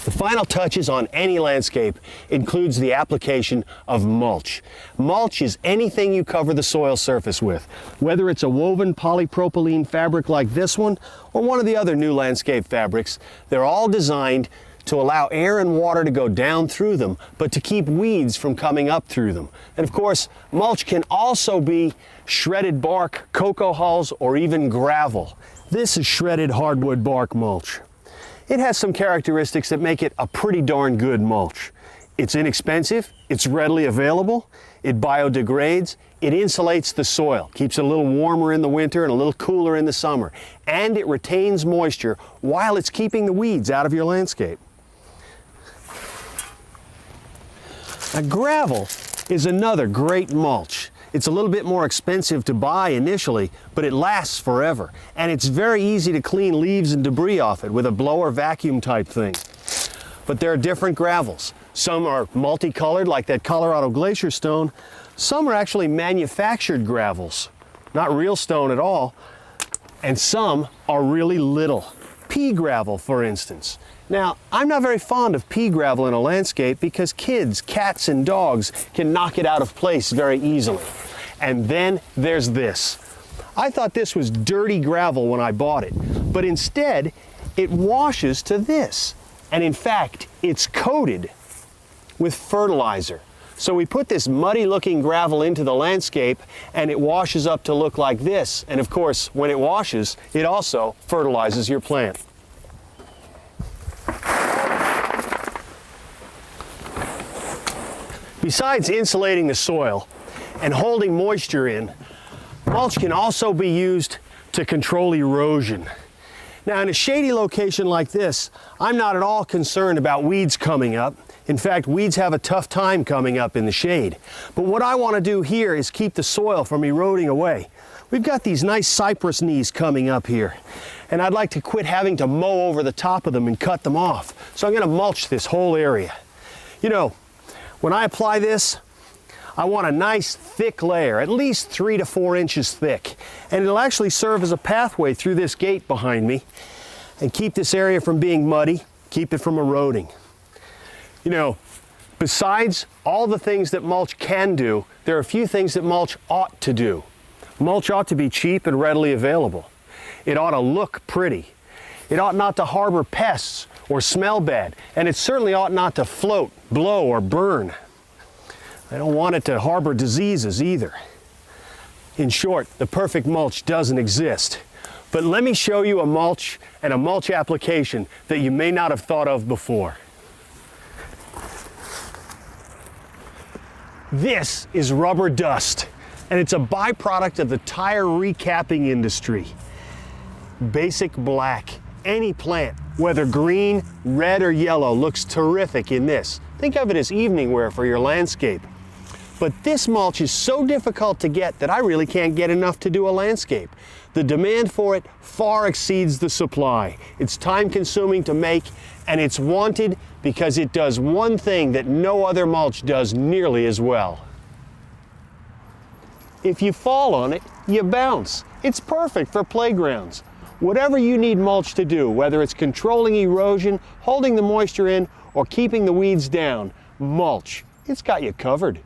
The final touches on any landscape includes the application of mulch. Mulch is anything you cover the soil surface with, whether it's a woven polypropylene fabric like this one or one of the other new landscape fabrics. They're all designed to allow air and water to go down through them, but to keep weeds from coming up through them. And of course, mulch can also be shredded bark, cocoa hulls, or even gravel. This is shredded hardwood bark mulch. It has some characteristics that make it a pretty darn good mulch. It's inexpensive, it's readily available, it biodegrades, it insulates the soil, keeps it a little warmer in the winter and a little cooler in the summer, and it retains moisture while it's keeping the weeds out of your landscape. Now, gravel is another great mulch. It's a little bit more expensive to buy initially, but it lasts forever. And it's very easy to clean leaves and debris off it with a blower vacuum type thing. But there are different gravels. Some are multicolored, like that Colorado glacier stone. Some are actually manufactured gravels, not real stone at all. And some are really little. Pea gravel, for instance. Now, I'm not very fond of pea gravel in a landscape because kids, cats, and dogs can knock it out of place very easily. And then there's this. I thought this was dirty gravel when I bought it, but instead it washes to this. And in fact, it's coated with fertilizer. So we put this muddy looking gravel into the landscape and it washes up to look like this. And of course, when it washes, it also fertilizes your plant. Besides insulating the soil and holding moisture in, mulch can also be used to control erosion. Now, in a shady location like this, I'm not at all concerned about weeds coming up. In fact, weeds have a tough time coming up in the shade. But what I want to do here is keep the soil from eroding away. We've got these nice cypress knees coming up here, and I'd like to quit having to mow over the top of them and cut them off. So I'm going to mulch this whole area. You know, when I apply this, I want a nice thick layer, at least 3 to 4 inches thick. And it'll actually serve as a pathway through this gate behind me and keep this area from being muddy, keep it from eroding. You know, besides all the things that mulch can do, there are a few things that mulch ought to do. Mulch ought to be cheap and readily available. It ought to look pretty. It ought not to harbor pests or smell bad, and it certainly ought not to float, blow, or burn. I don't want it to harbor diseases either. In short, the perfect mulch doesn't exist. But let me show you a mulch and a mulch application that you may not have thought of before. This is rubber dust, and it's a byproduct of the tire recapping industry. Basic black. Any plant, whether green, red, or yellow, looks terrific in this. Think of it as evening wear for your landscape. But this mulch is so difficult to get that I really can't get enough to do a landscape. The demand for it far exceeds the supply. It's time-consuming to make, and it's wanted because it does one thing that no other mulch does nearly as well. If you fall on it, you bounce. It's perfect for playgrounds. Whatever you need mulch to do, whether it's controlling erosion, holding the moisture in, or keeping the weeds down, mulch, it's got you covered.